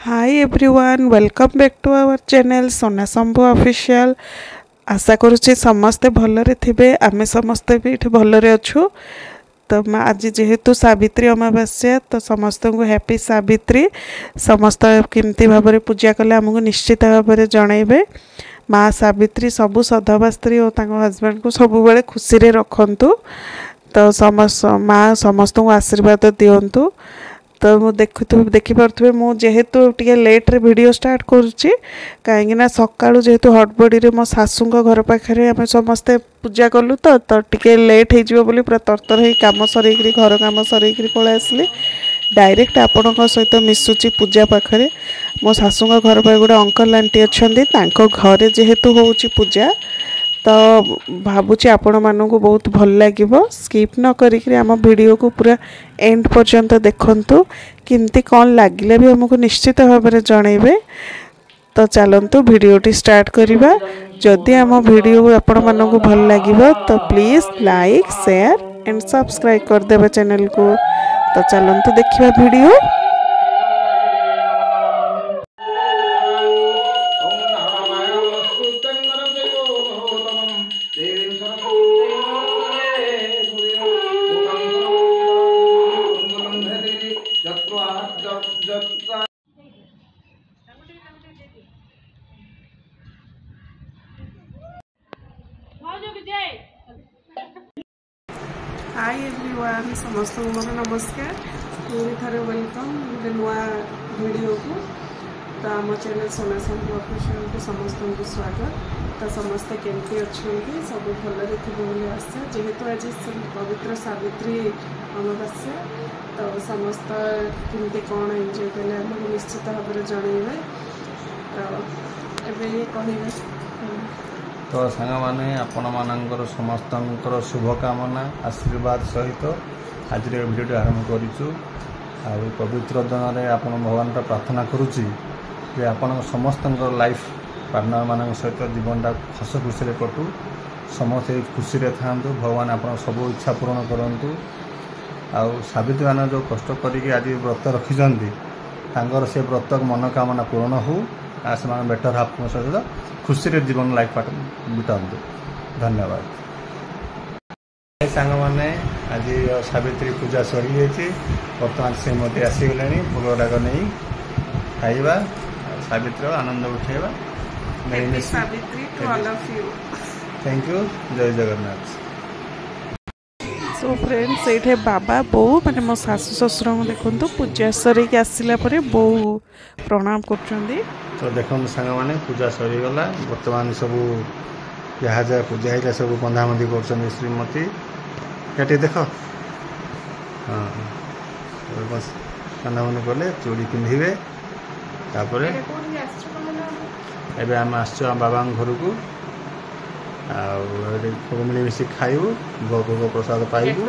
Hi everyone welcome back to our channel Sona Shambhu official. आशा करुच्चे समस्ते भलरे थिबे आमे समस्ते भी इठे भलरे अच्छु। तो आज जेहेतु सावित्री अमावास्या तो समस्त को हैप्पी सावित्री। समस्त केमती भाव में पूजा कले आमको निश्चित भाव में जनइबे। माँ सावित्री सबु सधवा स्त्री और हजबैंड को सब बेले खुशी रे रखंतु। तो समस्त माँ समस्त को आशीर्वाद दिंतु। तो मु देखिपे मुझेतु टे लेट्रे वीडियो स्टार्ट करुच्ची कहीं सकाळु जेहेतु हड़बड़ी रे मो सासू घर पाखे आम समस्ते पूजा कलु तो टे लेट हो पूरा तरतर हो कम सर घर कम सर पलि आसली डायरेक्ट आपण सहित मिसुची पूजा पाखे। मो सासू घर पर गोटे अंकल आंटी अच्छा घरे जेहेतु होची पूजा तो भावुची आपण मानू बहुत भल लगे। स्किप न करी आम वीडियो को पूरा एंड पर्यंत देखंतु किंती कौन लगिले भी हमको निश्चित भाव में जनइबे। तो चलतु वीडियोटी स्टार्ट करिबा। जदि आम वीडियो आपण मानू भल लगे तो please like share and subscribe कर देबे चैनल को। तो चलतु देखिबा वीडियो। हाय एवरीवन समस्त मोर नमस्कार पूरी थे वेलकम गोटे नुआ वीडियो को। तो आम चैनल सोना शंभू ऑफिशियल को समस्त को स्वागत। तो समस्ते केमती अच्छा सब भलरे थे आशा जेहेतु आज पवित्र सावित्री अमावास्या तो समस्त केमती कौन एंजॉय कले आमको निश्चित भाव में जनइबे। तो एबे ये कहिबे तो सांग मैंने आपण मानकर समस्त शुभकामना आशीर्वाद सहित आज भिडियो आरंभ करूँ। पवित्र दिन में आप भगवान प्रार्थना करुच्ची जे आपण समस्त लाइफ पार्टनर मान सहित जीवनटा हस खुशी कटू समस्त खुशी था। भगवान आप सब इच्छा पूरण करूँ। सावित्री मान जो कष्ट करके आज व्रत रखिंट से व्रत मनोकामना पूर्ण हो से बेटर हाफ सहित खुशी रे जीवन लाइफ पार्ट बितातु। धन्यवाद। सांग मैंने आज सावित्री पूजा सरी जाइए बर्तमान से मत आसीगले भोग गुड़ाक नहीं खाइबा सावित्री आनंद उठेबा। थैंक यू जय जगन्नाथ। सो फ्रेंड्स ये बाबा बो माने मो सासु ससुर को देखो पूजा सर के आसला बो प्रणाम कर। तो देखो सांग मैंने पूजा सरीगला बर्तमान सब जहाँ जहाँ पूजा है सब बंधाबंधी कर श्रीमती ये देख। हाँ बस बंधाबंधी कले चूड़ी पिंधे तापर एवं आम आस बाबा घर को सब मिलमिशि खाइबू भोग प्रसाद पाइबू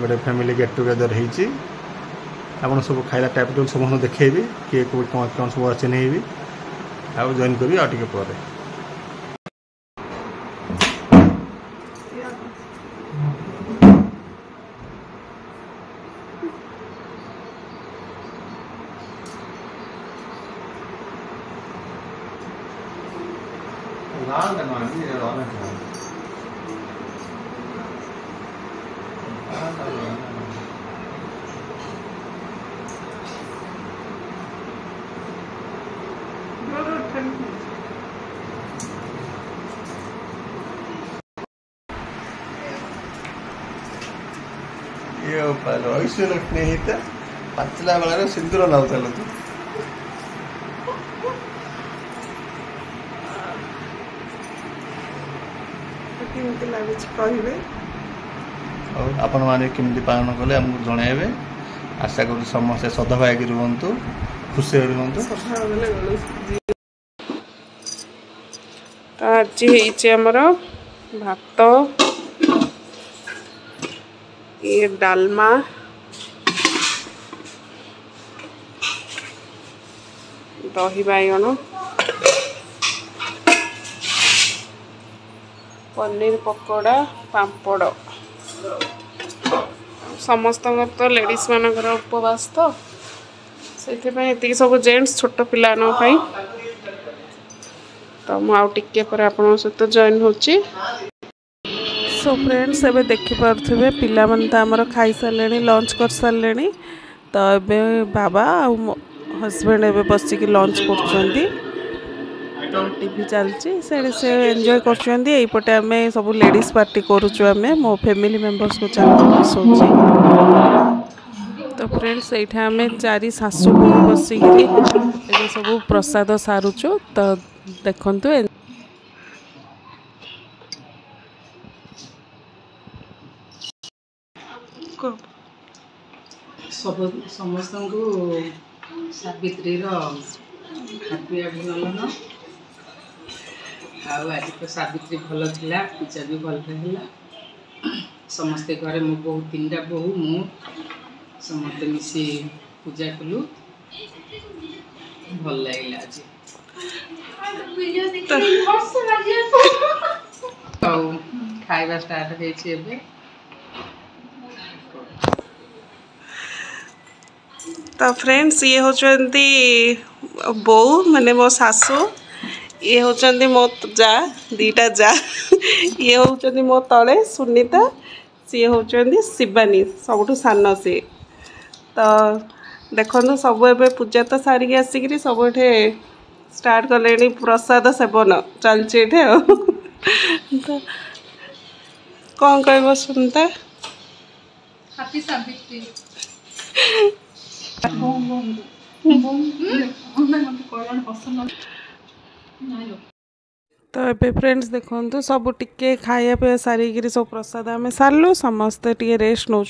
गोटे फैमिली गेट टुगेदर होती आप सब खाइला टाइप टू समस्त देखेबी किए कौन सब अच्छे नहीं आउ जॉइन करी आ टिके पर। ये ऐसे लक्ष्मी ही था पचला बेला सिंदूर लाउता तू आपण मैंने केमती पालन कले आमको जनइबे। आशा करूँ समस्ते सदभागी रुहतु खुशी रुहतु। तो आज आमर भात ये डालमा दही बाइगण पनीर पकोड़ा पापड़ समस्त तो लेडीज मानकर उपवास तो से सब जेंट्स छोट पिला तो मुझे पर आप सहित जॉइन होची। सो फ्रेंड्स एबे देखिपे पिला मन तो आमर खाई सारे लंच कर सारे तो एबे बाबा आ हस्बैंड एबे बसिक लंच कर टीवी चलती से एंजॉय करपटे आम सब लेडीज पार्टी करुचु मो फैमिली मेंबर्स को चैनल मिसौची। तो फ्रेंड्स ये आम चारि सासू बसिक सब प्रसाद सारुचु तो देखु समस्त को सावित्री हैप्पी अभिनंदन। आज तो सावित्री भल था पूजा भी भल समस्ते घरे मो बहु तीन बहु मु समस्ते मिसी पूजा कलु भल लगे आज खाଇବା स्टार्ट हो। तो फ्रेंड्स ये होचंती बो माने मो सासू ये होचंती मो जा दीटा जा ये होचंती मो तले सुनीता सी होचंती शिवानी सबुठ सान सी। तो देखो सब ए पूजा तो सारिकी आसिक सब ये स्टार्ट कले प्रसाद सेवन चलचे तो कौन कह सुनता हैप्पी सावित्री तो ये फ्रेंड्स देखो सब टिके खाया पे सारिकी सब प्रसाद आम सारू समस्ते टे रेस्ट नौ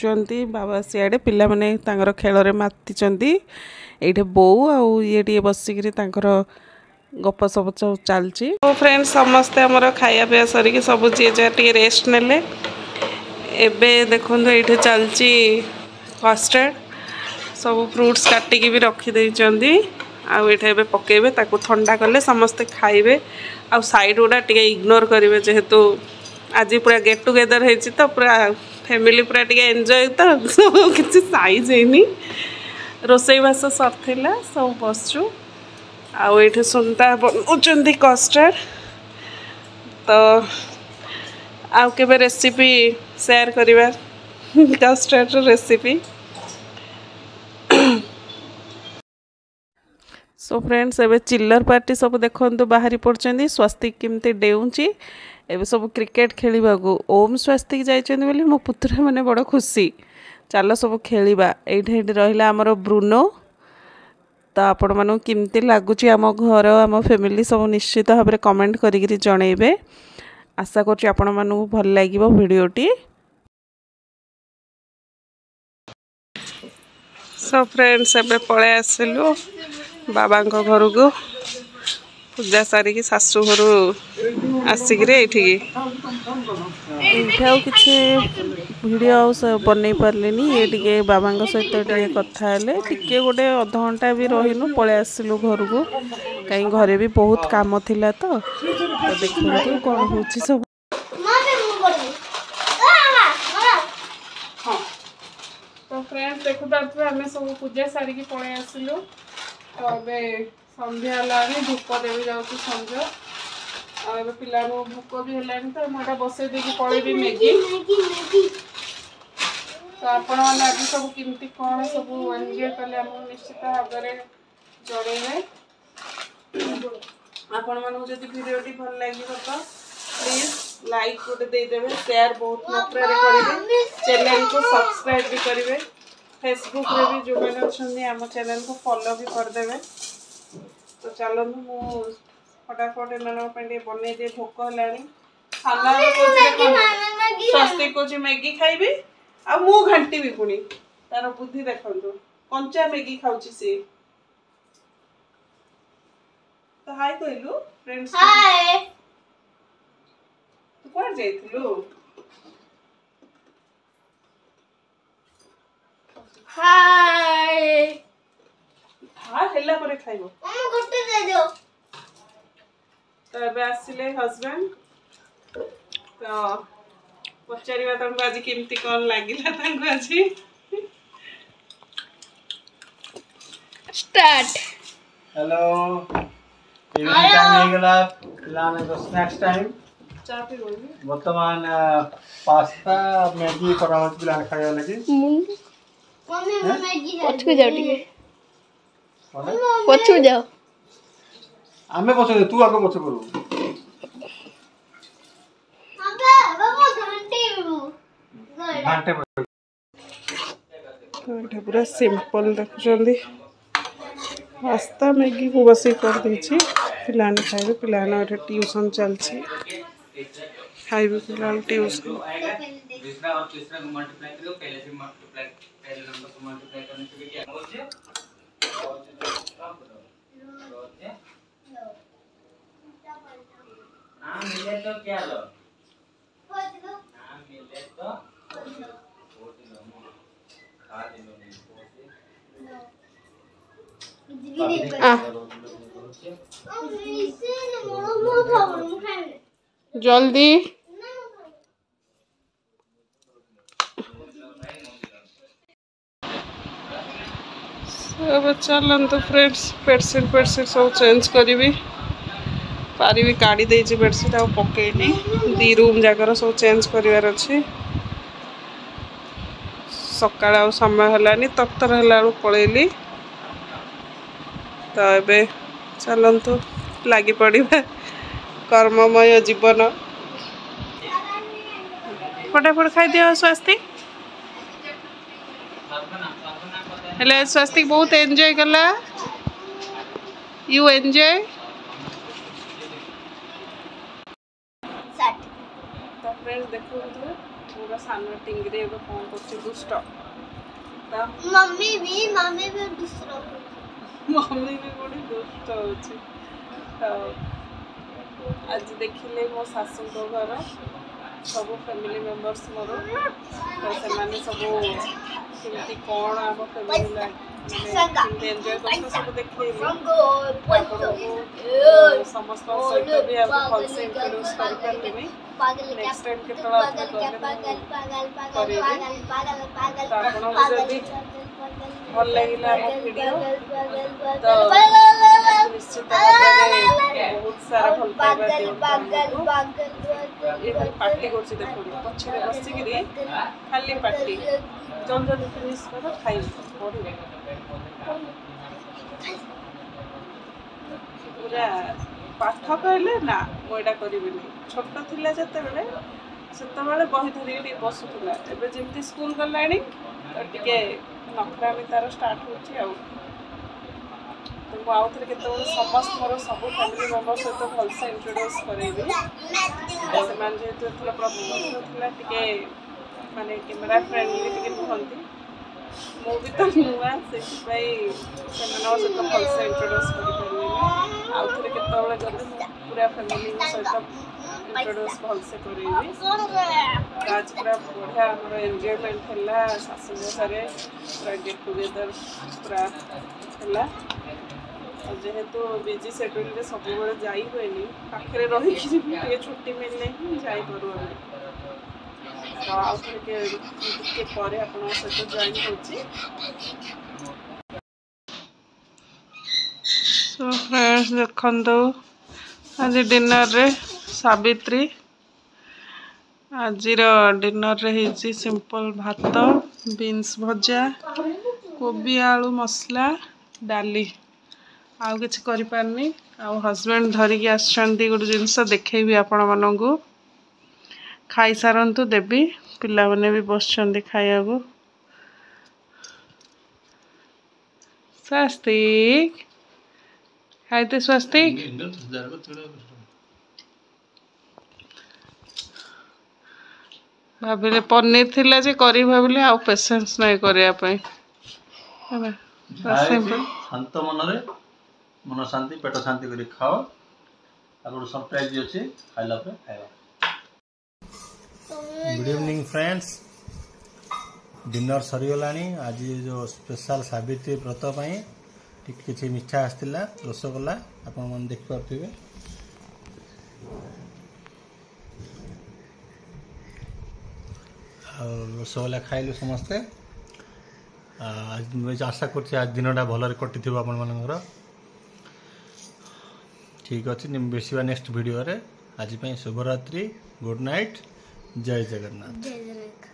बाबा सियाड़े पिला माने खेल माति ये बो आउ ये टे बसिक गप सब चलती। तो फ्रेंड्स समस्ते आमर खाया पे सारिकी सब जी जहाँ टे रेस्ट नेले एबे देखो ये चलती कस्टर्ड सब फ्रूट्स काटिकी भी रखीदे आउ पकेबे ताकू ठंडा कले समस्ते खाइबे आ साइड गुड़ा टे इग्नोर करेंगे जेहेतु आज पूरा गेट टुगेदर होती तो पूरा फैमिली पूरा टे एंजॉय तो सब किसी साइज है रोसईवास सरला सब बसचु आउ सुनता बनाऊँ कस्टर्ड तो आउ के रेसिपी शेयर करवा कस्टर्ड रेसिपी। सो फ्रेंड्स एबे चिल्लर पार्टी सब देखो बाहरी पड़ते स्वस्तिक केमती डेउची एबे सब क्रिकेट खेलवा को ओम स्वस्तिक जाइए मो पुत्र मैंने बड़ खुशी चलो सब खेलवा ये रहा आमर ब्रुनो। तो आपण मानू केमती लगुच आम घर आम फैमिली सब निश्चित भाव में कमेंट करी जनइबे आशा करुँच आपण मानू भल लगे भिडियोटी। सो फ्रेंड्स एबे पळे आसिलु बाबा घर को पूजा सारिकी शाशु घर आसिक किसी वीडियो बन पारे ये टे बाबा सहित टे कथा टे गोटे अध घंटा भी रहीनु पळे आसिलु घर को कहीं घरे भी बहुत काम थिला तो देखो कौन हो सब। तो फ्रेंड्स देखु आम सब पूजा सारिकी पळे आसिलु तो अबे संध्या है धूप देवी जाऊँ संध्या और पिला भोक भी है तो मुझे बसई देकी पलैबी मैगी। तो आपण मैंने आज सब केमती कौन सब एंजॉय कले निश्चित भाव में जड़े आपण मानू जब भिडियोटी भल लगे तो प्लीज लाइक गोटे देदेवे शेयर बहुत मात्रा करेंगे चैनल को सब्सक्राइब भी करेंगे फेसबुक रे भी जो मैंने अच्छा आम चैनल को फॉलो भी करदे। तो चलो मु फटाफट एम बन दे भोक है स्वस्तिक कौच मैगी खाइबी आ मु घंटी भी पुणी तार बुद्धि देखु कंचा मैगी खाऊँ सी। तो हाय कहलु फ्रेंड्स तू कौन जाइलु हाय हाँ हेला परे खाइबो मम्मा गोटे दे दो। तो एबे आसिले हस्बैंड तो पचारिबा तंको आज केमती कोन लागिला तंको आज स्टार्ट। हेलो इवनिंग टाइम हो गला पिलाने तो स्नैक्स टाइम बर्तमान पास्ता मैगी परामर्श पिलाने खाया लगी मम्मी मैगी पछू जाओ टिके पछू जाओ आमे पछो तू आगे पछो करू अबे बाबा घंटे तो ये पूरा सिंपल देखुं पास्ता मैगी को बस कर देछि पिलाने खाइबे पिलाने ट्यूशन चलछि खाइबे पिला ट्यूशन दूसरा और तीसरा को मल्टीप्लाई करो पहले से मल्टीप्लाई पहले नंबर को मल्टीप्लाई करने से क्या होगा हाँ मिले तो क्या लो हाँ मिले तो खा लो जल्दी सब चलतु फ्रेंड्स बेडसीट सब चेंज करी पारि काढ़ी देछि बेडसीट आ पकेनी दी रूम जाकर सब चेंज करिवार अछि सकाळ आ समय हलानी तत्तर हला पळेली तो ए चलतु लगी पड़ा कर्ममय जीवन फटाफट खाई दियो स्वास्थ्य हेले स्वास्थ्य बहुत एंजॉय कला यू एंजॉय तो फ्रेंड्स देखो पूरा सानो टिंगरे कौन कर दुष्ट मम्मी भी दूसरा मम्मी भी बड़ी दुष्ट होची तो आज देखिले मो सासू घर सब फैमिली मेंबर्स मोर तो से सब केमती कौन आम फैमिली माने एंजॉय करते सब देखिए समस्त सहित भी आप भल से इंट्रोड्यूस कर पारलिनी नेक्स्ट टाइम के तो भल लगे वीडियो तो निश्चित बहुत सारा भल पाइबा ये खाली पार्टी कर देखो पछे बसिकी खाली पार्टी जल्दी जल्दी फिनिश कर खाई पड़े पूरा पाठ कहले ना मुझा करी छोट थिला जते बही धरिक बसुला एवं जमी स्कूल गला तो टे नखरामी तार स्टार्ट हो तो आउे के समस्त मोर सब फैमिली मेंबर सहित भलसे इंट्रोड्यूस करेबी जेहेतु प्रथम टे माने कैमेरा फ्रेंडली टे नुहति मु भी तो नुआ से सहित भलसे इंट्रोड्यूस कर आउे के जल्दी पूरा फैमिली सहित इंट्रोड्यूस भलसे करेबी आज पूरा बढ़िया आम एंजॉयमेंट है सासू घरे पूरा गेट टुगेदर पूरा है जेहेतु बिजी शेड्यूल सब जाई हुए पाखे रही छुट्टी मिलने ही जापर तो आउे पर आप सहित जॉइन हो फ्रेंड्स देखो आज डिनर रे सावित्री आज डिनर रे सिंपल भात बीन्स भजा कोबी आलू मसला डाली आउ किसी करिपारनी आउ हस्बैंड धरिकी आसछंती गोटे जिनस देखेबी आपण मानू खाई सारंतु देवी पिला माने भी बसछंती खाया को स्वास्तिक खाइते स्वास्तिक भाविले पनीर थिला जे करी भाविले आउ पेशेंस नहीं करिया पई हैबा शांत मनरे मन शांति पेट शांति करी खाओ आगो सरप्राइज अछि खाइला पे खाइबा गुड इवनिंग फ्रेंड्स डिनर सरी गलानी आज जो स्पेशल सावित्री व्रत पई किसी मिठा आसला रसगोल्ला आपण मन देख पाथिबे रसगोल्ला खाइलु समस्ते आशा कर दिनटा भलरे कटि आपण मानकर ठीक अच्छे बेसिवा नेक्स्ट वीडियो रे आज शुभरात्रि गुड नाइट जय जगन्नाथ जय जगन्नाथ।